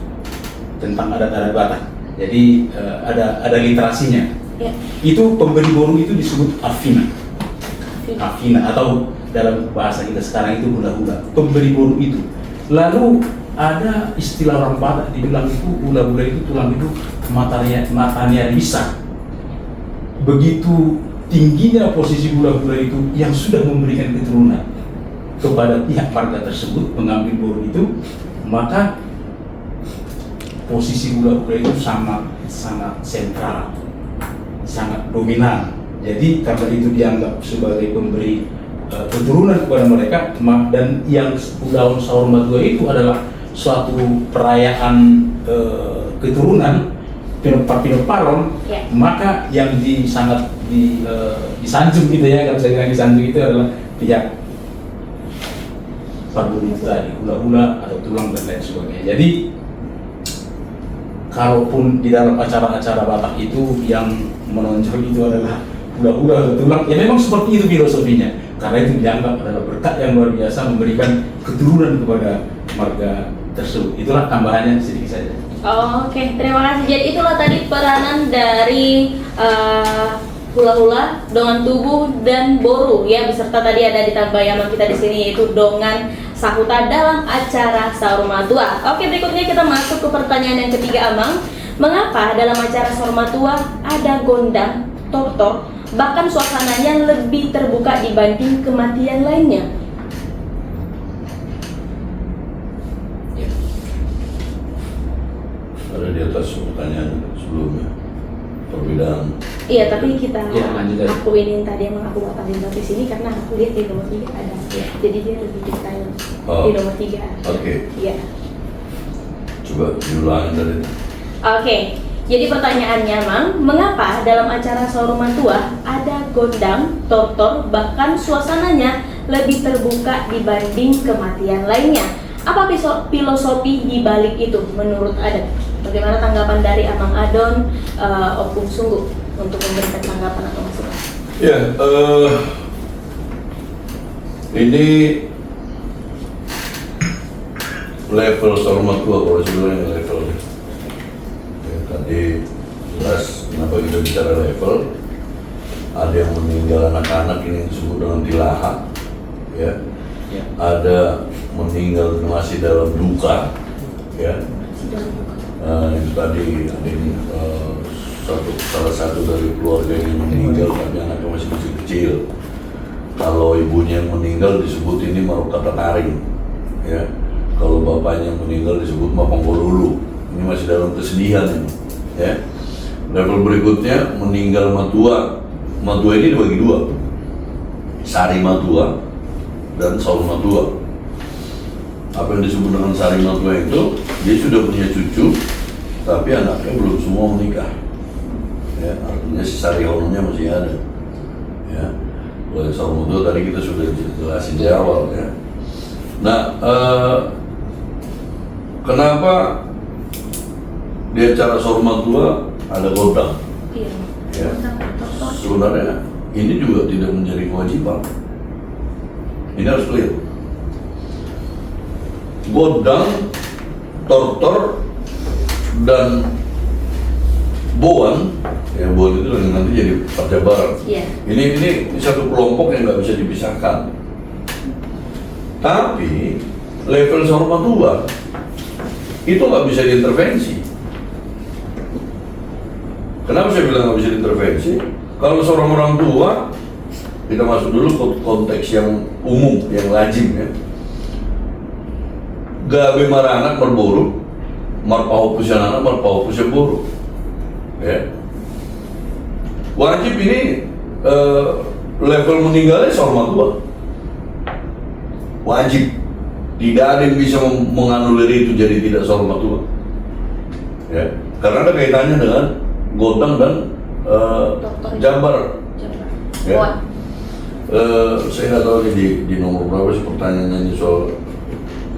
tentang adat-adat Batak. Jadi ada literasinya. Ya. Itu pemberi boru itu disebut afina atau dalam bahasa kita sekarang itu hula-hula. Pemberi boru itu. Lalu ada istilah orang Batak dibilang itu hula-hula itu tulang itu matanya bisa. Begitu tingginya posisi hula-hula itu yang sudah memberikan keturunan kepada pihak marga tersebut mengambil boru itu, maka posisi hula-hula itu sangat sentral, sangat dominan. Jadi karena itu dianggap sebagai pemberi keturunan kepada mereka, dan yang Pulau Saurmatua itu adalah suatu perayaan keturunan Pinoparon, Ya. maka yang disanjung gitu ya, kalau saya bilang disanjung itu adalah pihak parbudi itu tadi, hula-hula atau tulang dan lain sebagainya. Jadi kalaupun di dalam acara-acara Batak itu yang menonjol itu adalah hula-hula atau tulang, ya memang seperti itu filosofinya. Karena itu dianggap adalah berkat yang luar biasa memberikan keturunan kepada marga tersebut. Itulah tambahannya sedikit saja. Oke, terima kasih. Jadi itulah tadi peranan dari hula-hula, dongan tubuh, dan boru ya, beserta tadi ada ditambah yang kita di sini yaitu dongan sahuta dalam acara Saurmatua. Oke, berikutnya kita masuk ke pertanyaan yang ketiga, Amang. Mengapa dalam acara Saurmatua ada gondang, tortor, bahkan suasananya lebih terbuka dibanding kematian lainnya? Ada di atas pertanyaan sebelumnya, perbedaan. Iya, tapi kita Ya, lanjut aja. aku ini tadi emang aku batalin di sini karena aku lihat di nomor 3 ada. Jadi dia lebih detail di nomor 3. Oke. Iya. Coba diulangi dari itu. Oke. Jadi pertanyaannya, Mang, mengapa dalam acara Saurmatua ada gondang, tortor, bahkan suasananya lebih terbuka dibanding kematian lainnya? Apa filosofi di balik itu menurut adat? Bagaimana tanggapan dari Amang Adon Opusunggu untuk memberikan tanggapan atau masukan? Ya, ini level Saurmatua kalau sebenarnya level. Ya, tadi jelas kenapa kita bicara level. Ada yang meninggal anak-anak ini disebut dengan tilaha, ya. Ya. Ada meninggal masih dalam duka, ya. itu tadi ini salah satu dari keluarga yang meninggal tapi anaknya masih kecil. Kalau ibunya yang meninggal disebut ini marokata taring, ya. Kalau bapaknya yang meninggal disebut mapangkolulu. Ini masih dalam kesedihan ini, ya. Level berikutnya meninggal matua. Matua ini dibagi dua, sari matua dan saur matua. Apa yang disebut dengan sari matua itu, dia sudah punya cucu, tapi anaknya belum semua menikah. Ya, artinya si sari hononya masih ada. Ya. Oleh saur matua tadi kita sudah jelasin di awal, ya. Nah, kenapa di acara saur matua ada godang? Iya. Ya. Sebenarnya ini juga tidak menjadi kewajiban. Ini harus clear. Godang, tortor, dan boan, ya boan itu nanti jadi perjabaran. Iya. Ini satu kelompok yang nggak bisa dipisahkan. Tapi level saur matua itu nggak bisa diintervensi. Kenapa saya bilang nggak bisa diintervensi? Kalau seorang orang tua, kita masuk dulu ke konteks yang umum, yang lazim, ya. Gawe maranak berburu, marpahu pusianak, marpahu pusiaburu, ya. Wajib ini level meninggalnya saur matua. Wajib. Tidak ada yang bisa menganulir itu jadi tidak saur matua, ya. Karena ada kaitannya dengan godang dan jambar. Ya. Saya nggak tahu di nomor berapa sih pertanyaannya soal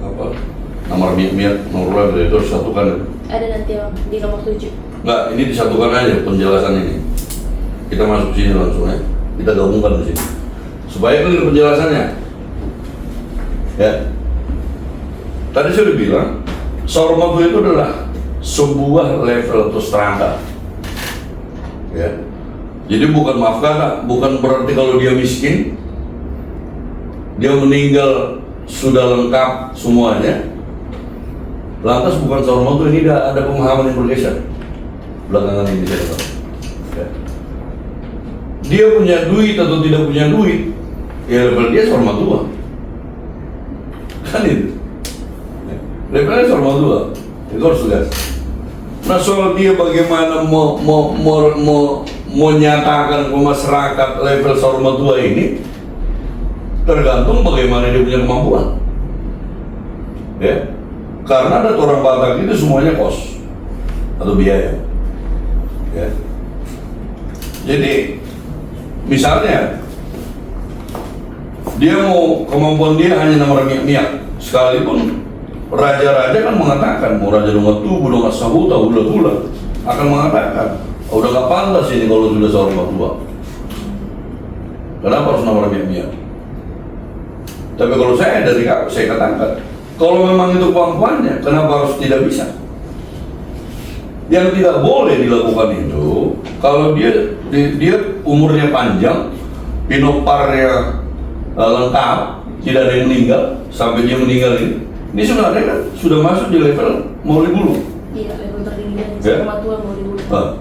apa nomor miat nomor berapa itu harus satukan. Ada nanti di nomor 7. Nggak, ini disatukan aja penjelasan ini. Kita masuk sini langsung, ya. Kita gabungkan di sini supaya clear penjelasannya. Ya. Tadi saya sudah bilang saur matua itu adalah sebuah level atau strata. Ya. Jadi bukan bukan berarti kalau dia miskin, dia meninggal sudah lengkap semuanya. Lantas bukan saur matua, ini ada pemahaman yang bergeser belakangan ini saya tahu. Ya. Dia punya duit atau tidak punya duit, ya level dia saur matua. Kan itu. Ya. Levelnya saur matua, itu harus tegas. Nah soal dia bagaimana menyatakan ke masyarakat level saur matua ini tergantung bagaimana dia punya kemampuan, ya. Karena ada orang Batak itu semuanya kos atau biaya, ya. Jadi misalnya dia mau kemampuan dia hanya nomor miak, sekalipun raja-raja kan mengatakan mau raja Dunga Tubuh, Dunga Sahuta, Hula akan mengatakan udah gak pantas ini kalau sudah saur matua. Kenapa harus nomor miak? Tapi kalau saya katakan kalau memang itu kemampuannya, kenapa harus tidak bisa? Yang tidak boleh dilakukan itu kalau dia umurnya panjang, pinoparnya lengkap, tidak ada yang meninggal sampai dia meninggal ini. Ini sebenarnya kan sudah masuk di level Mauli Bulu. Iya, level tertinggi dari Ya. saur matua Mauli Bulu. Nah,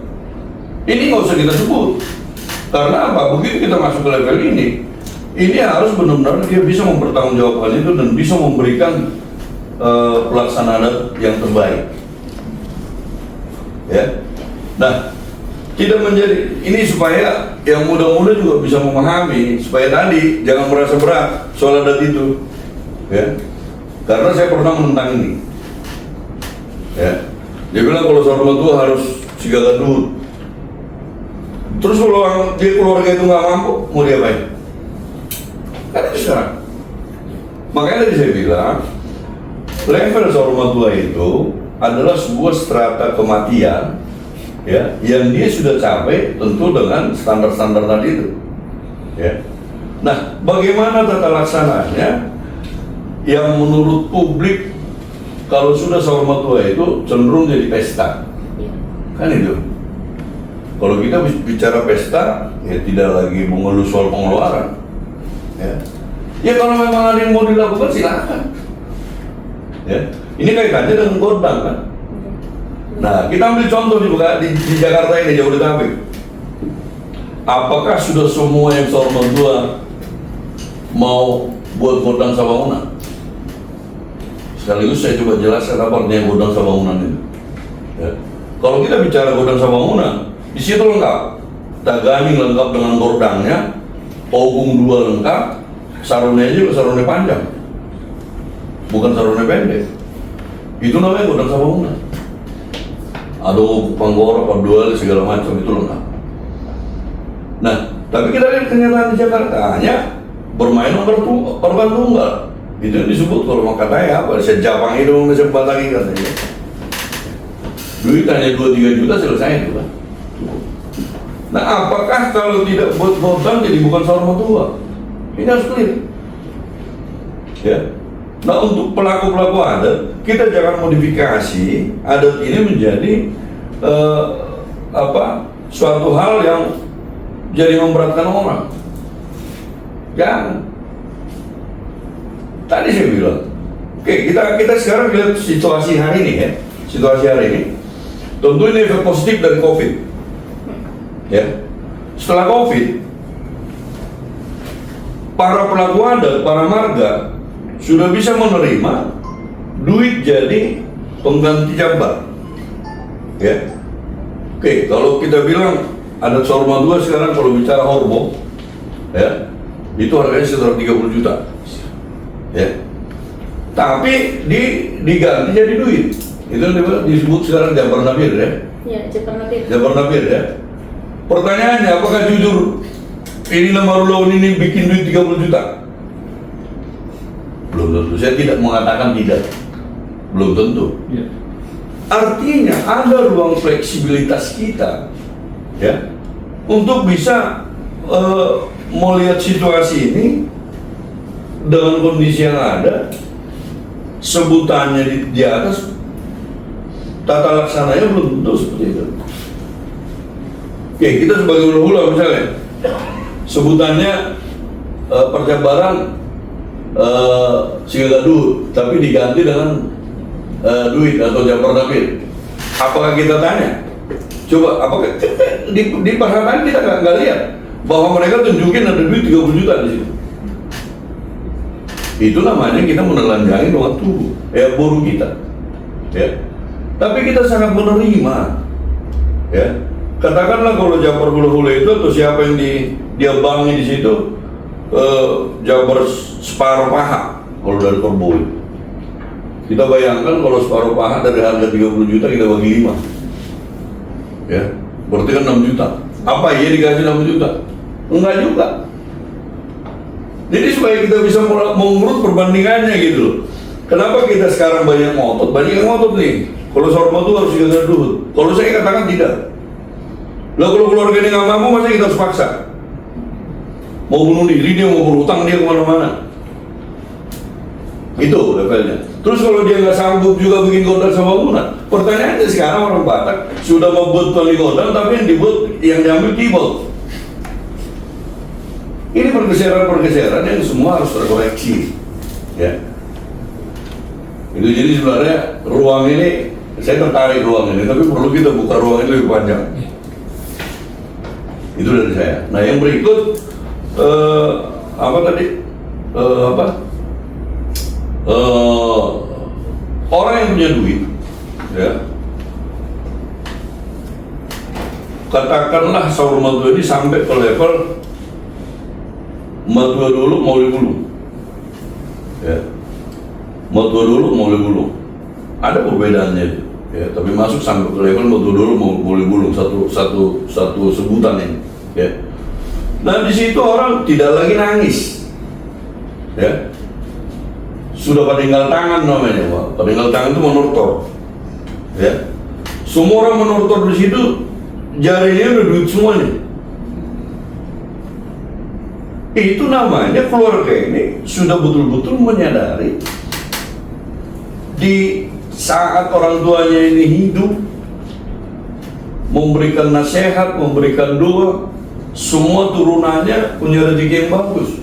ini nggak usah kita sebut. Karena apa? Begitu kita masuk ke level ini harus benar-benar dia bisa mempertanggungjawabkan itu dan bisa memberikan pelaksanaan adat yang terbaik. Ya. Nah, tidak menjadi ini supaya yang muda-muda juga bisa memahami supaya tadi jangan merasa berat soal adat itu. Ya. Karena saya pernah menentang ini. Ya. Dia bilang kalau saur matua harus siga gadut. Terus kalau dia keluarga itu nggak mampu, mau diapain? Kan itu sekarang. Makanya tadi saya bilang level saur matua itu adalah sebuah strata kematian, ya, yang dia sudah capai tentu dengan standar-standar tadi itu. Ya. Nah, bagaimana tata laksananya? Yang menurut publik kalau sudah saur matua itu cenderung jadi pesta, kan itu. Kalau kita bicara pesta, ya tidak lagi mengeluh soal pengeluaran. Ya, ya kalau memang ada yang mau dilakukan silakan. Ya, ini kaitannya dengan godang kan. Nah, kita ambil contoh di Jakarta ini, Jabodetabek. Apakah sudah semua yang seorang tua mau buat Godang Sabangunan? Sekaligus saya coba jelaskan apa artinya Godang Sabangunan itu. Ya. Kalau kita bicara Godang Sabangunan, di situ lengkap. Taganing lengkap dengan gordangnya, Ogung 2 lengkap, sarunnya juga sarunnya panjang, bukan sarunnya pendek. Itu namanya Godang Sabangunan. Ada Panggora, Paduali, segala macam itu lengkap. Nah, tapi kita lihat kenyataan di Jakarta hanya bermain korban tunggal. Itu yang disebut kalau mau katanya apa? Saya Japang itu bisa batang katanya. Duit hanya 2-3 juta selesai itu kan. Nah, apakah kalau tidak buat Godang jadi bukan sahur tua? Ini harus clear. Ya. Nah, untuk pelaku-pelaku adat, kita jangan modifikasi adat ini menjadi suatu hal yang jadi memberatkan orang. Jangan. Tadi saya bilang, oke, kita sekarang lihat situasi hari ini ya. Situasi hari ini, tentu ini efek positif dari COVID. Ya. Setelah COVID, para pelaku adat, para marga sudah bisa menerima duit jadi pengganti jambar. Ya. Oke, kalau kita bilang adat Sorma 2 sekarang kalau bicara horbo, ya, itu harganya sekitar 30 juta. Ya. Tapi diganti jadi duit. Itu disebut sekarang Jabar Nabir ya. Ya, Jabar Nabir. Jabar Nabir ya. Pertanyaannya, apakah jujur ini Lamarulaun ini bikin duit 30 juta? Belum tentu. Saya tidak mengatakan tidak. Belum tentu. Ya. Artinya ada ruang fleksibilitas kita, ya, untuk bisa melihat situasi ini dengan kondisi yang ada, sebutannya di atas, tata laksananya belum tentu seperti itu. Oke, kita sebagai hula-hula misalnya, sebutannya perjabaran Singagadut, tapi diganti dengan duit atau Jabar Nabir. Apakah kita tanya? Coba, apakah di perhatian kita nggak lihat bahwa mereka tunjukin ada duit 30 juta di situ? Itu namanya kita menelanjangi dengan tubuh, boru kita. Ya. Tapi kita sangat menerima. Ya. Katakanlah kalau Jabar hula-hula itu atau siapa yang dia bangi di situ, Jabar separuh paha kalau dari Korbo itu. Kita bayangkan kalau separuh paha dari harga 30 juta kita bagi 5. Ya, berarti kan 6 juta. Apa iya dikasih 6 juta? Enggak juga. Jadi supaya kita bisa mengurut perbandingannya gitu loh. Kenapa kita sekarang banyak ngotot? Banyak yang ngotot nih. Kalau Sorma itu harus kita dulu. Kalau saya katakan tidak. Lah kalau keluarga ini nggak mampu, masa kita harus paksa? Mau bunuh diri dia, mau berutang dia kemana-mana. Itu levelnya. Terus kalau dia nggak sanggup juga bikin Godang Sabangunan, pertanyaannya sekarang orang Batak sudah membuat kali Godang, tapi yang diambil keyboard. Ini pergeseran-pergeseran yang semua harus terkoreksi. Ya. Itu jadi sebenarnya ruang ini, saya tertarik ruang ini, tapi perlu kita buka ruang ini lebih panjang. Itu dari saya. Nah yang berikut orang yang punya duit, ya, katakanlah sahur matua ini sampai ke level matua dulu mau dibulung, ya, matua dulu mau dibulung, ada perbedaannya, ya, tapi masuk sampai ke level matua dulu mau dibulung satu sebutan ini, ya. Nah di situ orang tidak lagi nangis, ya. Sudah peninggal tangan namanya, Pak. Peninggal tangan itu menortor, ya. Semua orang menortor di situ, jarinya udah duit semuanya. Itu namanya keluarga ini sudah betul-betul menyadari di saat orang tuanya ini hidup, memberikan nasihat, memberikan doa, semua turunannya punya rezeki yang bagus.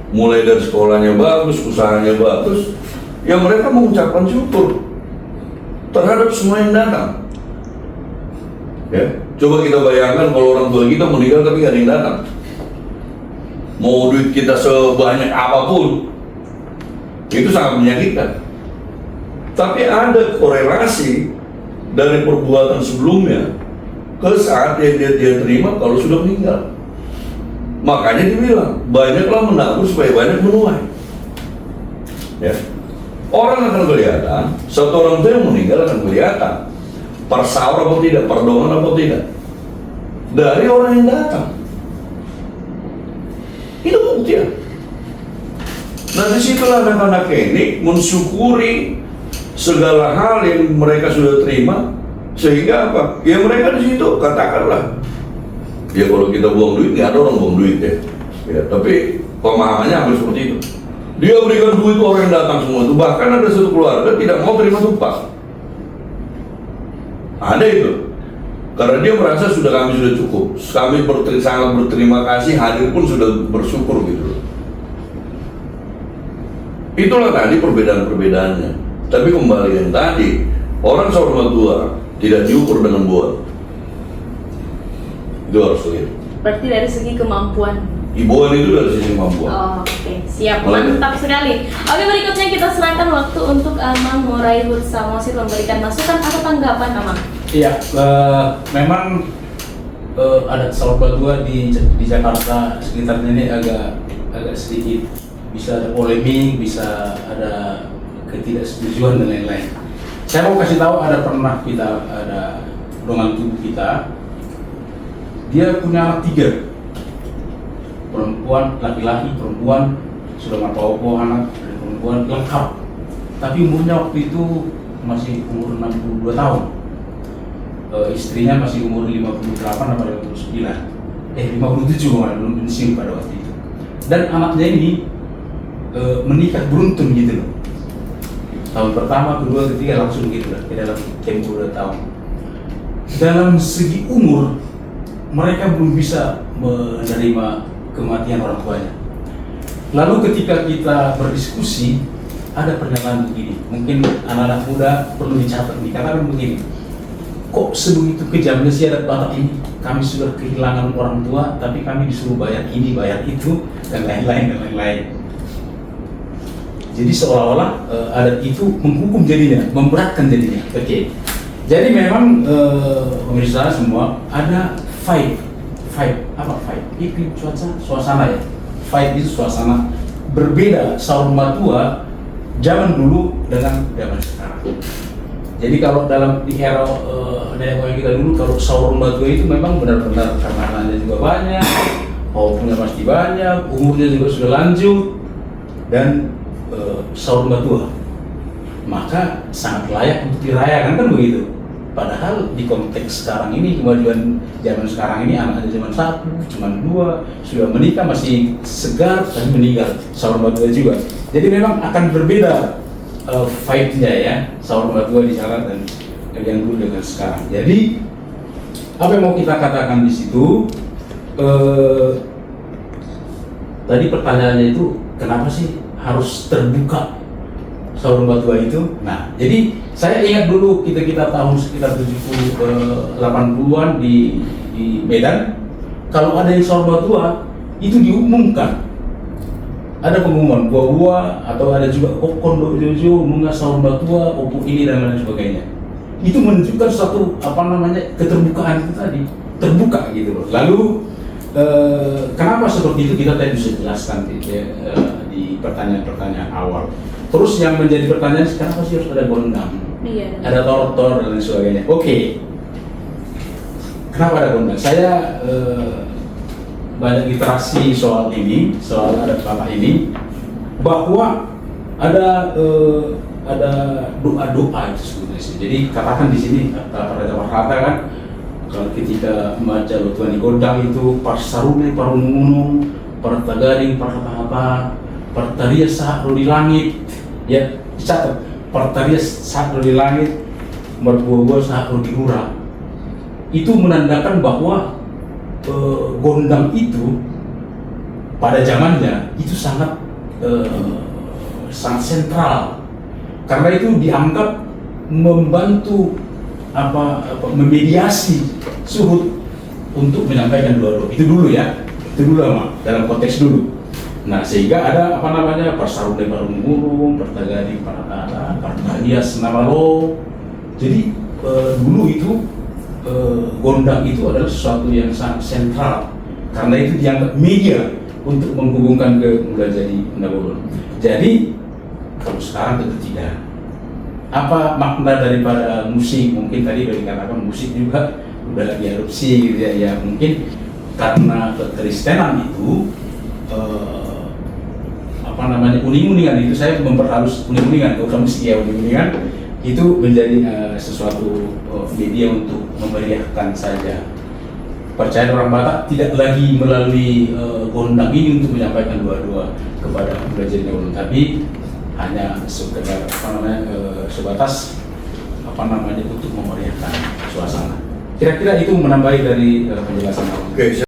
Mulai dari sekolahnya bagus, usahanya bagus, ya mereka mengucapkan syukur. terhadap semua yang datang. Ya, coba kita bayangkan kalau orang tua kita meninggal tapi gak ada yang datang. Mau duit kita sebanyak apapun, itu sangat menyakitkan. Tapi ada korelasi dari perbuatan sebelumnya ke saat dia terima kalau sudah meninggal. Makanya dibilang, banyaklah menabur supaya banyak menuai. Ya. Orang akan kelihatan, satu orang tua yang meninggal akan kelihatan persaur atau tidak, perdongan atau tidak dari orang yang datang. Itu buktian. Nah disitulah anak-anak ini mensyukuri segala hal yang mereka sudah terima, sehingga apa? Ya mereka di situ katakanlah, ya kalau kita buang duit, nggak ada orang buang duit ya, tapi pemahamannya hampir seperti itu. Dia berikan duit orang yang datang semua itu, bahkan ada satu keluarga tidak mau terima tumpah. Ada itu, karena dia merasa kami sudah cukup, kami sangat berterima kasih, hadir pun sudah bersyukur gitu. Itulah tadi perbedaan-perbedaannya. Tapi kembali yang tadi, orang Saurmatua tidak diukur dengan buah. Itu harus lihat. Berarti dari segi kemampuan. Ibuan itu dari sisi kemampuan. Oh, oke. Siap, Mulai. mantap sekali. Oke, berikutnya kita serahkan waktu untuk Amang Muraihut Samosid memberikan masukan atau tanggapan, Amang. Iya, memang adat Saurmatua di Jakarta sekitarnya ini agak sedikit bisa ada polemik, bisa ada ketidaksetujuan dan lain-lain. Saya mau kasih tahu ada dorongan tubuh kita, dia punya anak 3, perempuan, laki-laki, perempuan, sudah mertua anak perempuan lengkap, tapi umurnya waktu itu masih umur 62 tahun. Istrinya masih umur 58 atau 59, 57 malah, belum pensiun pada waktu itu. Dan anaknya ini menikah beruntun gitu loh. Tahun pertama, kedua, ketiga langsung gitu lah, dalam tempo 2 tahun. Dalam segi umur, mereka belum bisa menerima kematian orang tuanya. Lalu ketika kita berdiskusi, ada pernyataan begini, mungkin anak-anak muda perlu dicatat, dikatakan begini, kok sebegitu kejamnya si adat Batak ini? Kami sudah kehilangan orang tua, tapi kami disuruh bayar ini, bayar itu, dan lain-lain. Jadi seolah-olah adat itu menghukum jadinya, memberatkan jadinya. Oke. Jadi memang pemirsa semua ada fight. Iklim, cuaca, suasana ya. Fight itu suasana berbeda Saurmatua zaman dulu dengan zaman sekarang. Jadi kalau di era nenek moyang kita dulu, kalau Saurmatua itu memang benar-benar karena anaknya juga banyak, punya pasti banyak, umurnya juga sudah lanjut, dan Saurmatua, maka sangat layak untuk dirayakan, kan begitu. Padahal di konteks sekarang ini, kemajuan zaman sekarang ini, anak-anak zaman 1, cuma 2, sudah menikah masih segar tapi meninggal, Saurmatua juga. Jadi memang akan berbeda fight-nya ya, Saurmatua di sana dan yang dulu dengan sekarang. Jadi apa yang mau kita katakan di situ? Tadi pertanyaannya itu, kenapa sih harus terbuka Saurmatua itu? Nah, jadi saya ingat dulu kita tahun sekitar 80-an di Medan, kalau ada yang Saurmatua itu diumumkan. Ada pengumuman buah-buah, atau ada juga kondo jojo, munga Saurmatua, opo ini dan lain sebagainya. Itu menunjukkan suatu keterbukaan itu tadi, terbuka gitu loh. Lalu kenapa seperti itu kita tadi bisa jelaskan di pertanyaan-pertanyaan awal. Terus yang menjadi pertanyaan, kenapa sih harus ada gondang? Iya. Ada tortor dan lain sebagainya. Oke. Kenapa ada gondang? Saya banyak literasi soal ini, soal adat Batak ini, bahwa ada doa-doa itu sebenarnya. Jadi katakan di sini kata kan, kalau ketika membaca Tuhan di gondang itu parsarune parungunung, partagaring parhatahapa, partaria sahro di langit, ya dicatat, partaria sahro di langit, merbuah-buah sahro di hura. Itu menandakan bahwa gondang itu pada zamannya itu sangat sentral, karena itu dianggap membantu memediasi Suhut untuk menyampaikan dua-dua. Itu dulu ya, itu dulu dalam konteks dulu. Nah, sehingga ada Persarung Barung Gurung, Pertagari Paratara, Partarias Namalo. Jadi dulu itu gondang itu adalah sesuatu yang sangat sentral karena itu dianggap media untuk menghubungkan ke mulai jadi Nagolon. Jadi kalau sekarang tentu tidak. Apa makna daripada musik? Mungkin tadi sudah dikatakan musik juga udah diadopsi gitu ya. Ya mungkin karena kekristenan itu uning-uningan itu, saya memperhalus uning-uningan, bukan musik ya, uning-uningan itu menjadi sesuatu media untuk memeriahkan saja. Percaya orang Batak tidak lagi melalui gondang ini untuk menyampaikan dua-dua kepada belajar Nagolon, tapi hanya sekedar sebatas untuk memeriahkan suasana. Kira-kira itu menambahi dari penjelasan. Oke.